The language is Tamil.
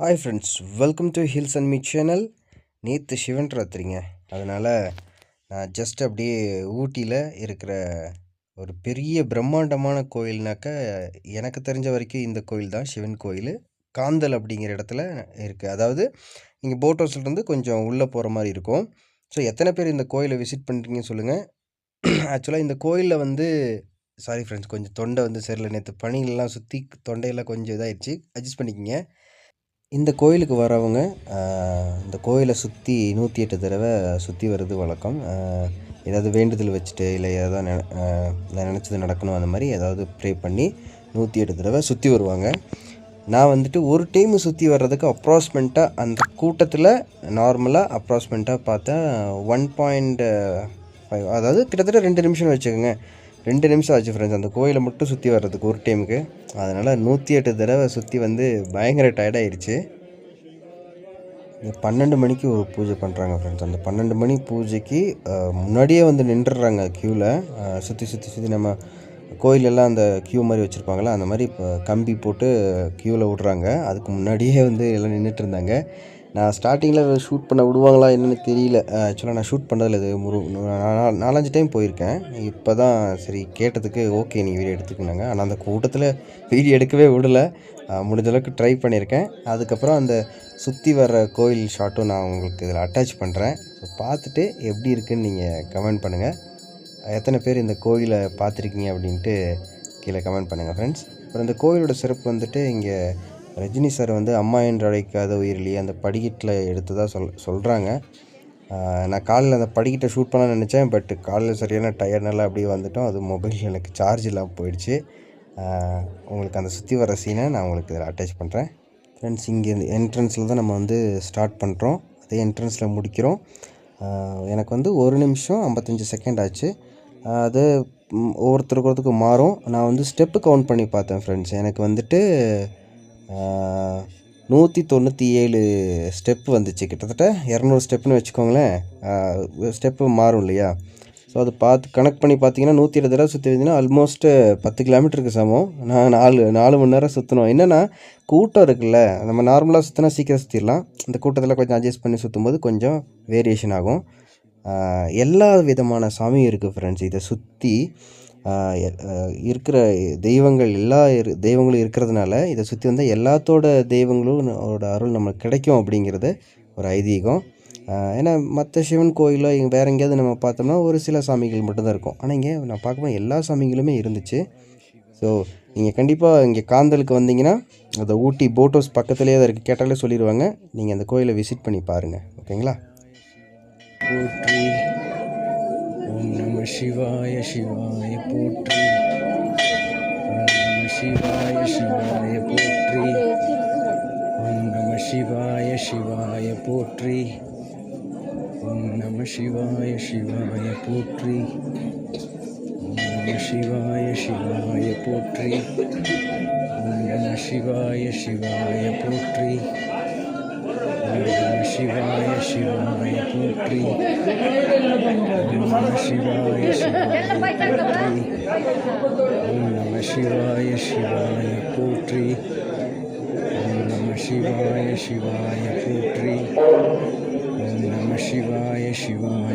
Hi friends, welcome to hills and me channel. நேற்று சிவன் ராத்திரிங்க, அதனால் நான் ஜஸ்ட் அப்படியே ஊட்டியில் இருக்கிற ஒரு பெரிய பிரம்மாண்டமான கோயில்னாக்கா எனக்கு தெரிஞ்ச வரைக்கும் இந்த கோயில் தான் சிவன் கோயில். காந்தல் அப்படிங்கிற இடத்துல இருக்குது. அதாவது நீங்கள் போட் ஹவுஸ்லேருந்து கொஞ்சம் உள்ளே போகிற மாதிரி இருக்கும். ஸோ எத்தனை பேர் இந்த கோயிலை விசிட் பண்ணுறீங்கன்னு சொல்லுங்கள். ஆக்சுவலாக இந்த கோயிலில் சாரி ஃப்ரெண்ட்ஸ், கொஞ்சம் தொண்டை சரியில்லை. நேற்று பனிகளெலாம் சுற்றி தொண்டையெல்லாம் கொஞ்சம் இதாகிடுச்சு, அட்ஜஸ்ட் பண்ணிக்கிங்க. இந்த கோயிலுக்கு வரவங்க இந்த கோயிலை சுற்றி 108 தடவை சுற்றி வர்றது வழக்கம். ஏதாவது வேண்டுதல் வச்சுட்டு இல்லை ஏதாவது நினச்சது நடக்கணும், அந்த மாதிரி ஏதாவது ப்ரே பண்ணி 108 தடவை சுற்றி வருவாங்க. நான் ஒரு டைம் சுற்றி வர்றதுக்கு அப்ராக்சிமேட்டாக அந்த கூட்டத்தில் நார்மலாக அப்ராக்சிமேட்டாக பார்த்தா 1.5, அதாவது கிட்டத்தட்ட 2 நிமிஷம் வச்சுக்கோங்க. 2 நிமிஷம் ஆச்சு ஃப்ரெண்ட்ஸ் அந்த கோயிலை மட்டும் சுற்றி வர்றதுக்கு ஒரு டைமுக்கு. அதனால் 108 தடவை சுற்றி பயங்கர டயர்டாகிடுச்சு. 12 மணிக்கு ஒரு பூஜை பண்ணுறாங்க ஃப்ரெண்ட்ஸ். அந்த 12 மணி பூஜைக்கு முன்னாடியே நின்றுடுறாங்க க்யூவில். சுற்றி நம்ம கோயிலெல்லாம் அந்த க்யூ மாதிரி வச்சுருப்பாங்களா, அந்த மாதிரி இப்போ கம்பி போட்டு க்யூவில் விட்றாங்க. அதுக்கு முன்னாடியே எல்லாம் நின்றுட்டு இருந்தாங்க. நான் ஸ்டார்டிங்கில் ஷூட் பண்ண விடுவாங்களா என்னென்னு தெரியல. ஆக்சுவலாக நான் ஷூட் பண்ணதில் இது 4-5 டைம் போயிருக்கேன். இப்போ தான் சரி கேட்டதுக்கு ஓகே நீ வீடியோ எடுத்துக்கினாங்க. ஆனால் அந்த கூட்டத்தில் வீடியோ எடுக்கவே விடலை. முடிஞ்ச அளவுக்கு ட்ரை பண்ணியிருக்கேன். அதுக்கப்புறம் அந்த சுற்றி வர்ற கோயில் ஷாட்டும் நான் உங்களுக்கு இதில் அட்டாச் பண்ணுறேன். ஸோ பார்த்துட்டு எப்படி இருக்குதுன்னு நீங்கள் கமெண்ட் பண்ணுங்கள். எத்தனை பேர் இந்த கோயிலை பார்த்துருக்கீங்க அப்படின்ட்டு கீழே கமெண்ட் பண்ணுங்கள் ஃப்ரெண்ட்ஸ். அப்புறம் இந்த கோயிலோட சிறப்பு இங்கே ரஜினி சார் அம்மா என்று அழைக்காத உயிரிலி அந்த படிக்கட்டில் எடுத்ததாக சொல்கிறாங்க. நான் காலையில் அந்த படிக்கட்டை ஷூட் பண்ண நினச்சேன். பட் காலையில் சரியான டயர்னால அப்படியே வந்துட்டோம். அது மொபைல் எனக்கு சார்ஜ் இல்லாமல் போயிடுச்சு. உங்களுக்கு அந்த சுற்றி வர சீனை நான் உங்களுக்கு இதில் அட்டாச் பண்ணுறேன் ஃப்ரெண்ட்ஸ். இங்கே என்ட்ரன்ஸில் தான் நம்ம ஸ்டார்ட் பண்ணுறோம். அதே என்ட்ரன்ஸில் முடிக்கிறோம். எனக்கு 1 நிமிஷம் 55 செகண்ட் ஆச்சு. அது ஒவ்வொருத்தருக்கு மாறும். நான் ஸ்டெப்பு கவுண்ட் பண்ணி பார்த்தேன் ஃப்ரெண்ட்ஸ். எனக்கு 197 ஸ்டெப்பு வந்துச்சு. கிட்டத்தட்ட 200 ஸ்டெப்புன்னு வச்சுக்கோங்களேன். ஸ்டெப்பு மாறும் இல்லையா? ஸோ அது பார்த்து கனெக்ட் பண்ணி பார்த்தீங்கன்னா 107 தடவை சுற்றி வந்தீங்கன்னா ஆல்மோஸ்ட்டு 10 கிலோமீட்டருக்கு சமம். நான் 4 மணி நேரம் சுற்றணும். என்னென்னா கூட்டம் இருக்குல்ல, நம்ம நார்மலாக சுற்றினா சீக்கிரம் சுற்றிடலாம். இந்த கூட்டத்தில் கொஞ்சம் அட்ஜஸ்ட் பண்ணி சுற்றும்போது கொஞ்சம் வேரியேஷன் ஆகும். எல்லா விதமான சாமியும் இருக்குது ஃப்ரெண்ட்ஸ். இதை சுற்றி இருக்கிற தெய்வங்கள் தெய்வங்களும் இருக்கிறதுனால இதை சுற்றி எல்லாத்தோட தெய்வங்களோட அருள் நமக்கு கிடைக்கும் அப்படிங்கிறது ஒரு ஐதீகம். ஏன்னா மற்ற சிவன் கோயிலோ வேறு எங்கேயாவது நம்ம பார்த்தோம்னா ஒரு சில சாமிகள் மட்டும்தான் இருக்கும். ஆனால் இங்கே நான் பார்க்கும்போது எல்லா சாமிகளுமே இருந்துச்சு. ஸோ நீங்கள் கண்டிப்பாக இங்கே காந்தலுக்கு வந்தீங்கன்னா அந்த ஊட்டி போட் ஹவுஸ் பக்கத்துலேயே தான் இருக்குது. கேட்டாலே சொல்லிடுவாங்க. நீங்கள் அந்த கோயிலை விசிட் பண்ணி பாருங்கள். ஓகேங்களா? போற்றி ஓம் நம சிவாய சிவாய போற்றி. ஓம் நம சிவாய சிவாய போற்றி. ஓம் நம சிவாய சிவாய போற்றி. ஓம் நம சிவாய சிவாய போற்றி. ஓம் நம சிவாய சிவாய போற்றி. ஓம் நம சிவாய சிவாய போற்றி. ஓம் நம சிவாய சிவாய போற்றி. ஓம் நம சிவாய சிவாய போற்றி. ஓம் நம சிவாய சிவாய போற்றி. ஓம் நம சிவாய சிவாய போற்றி. ஓம் நம சிவாய சிவாய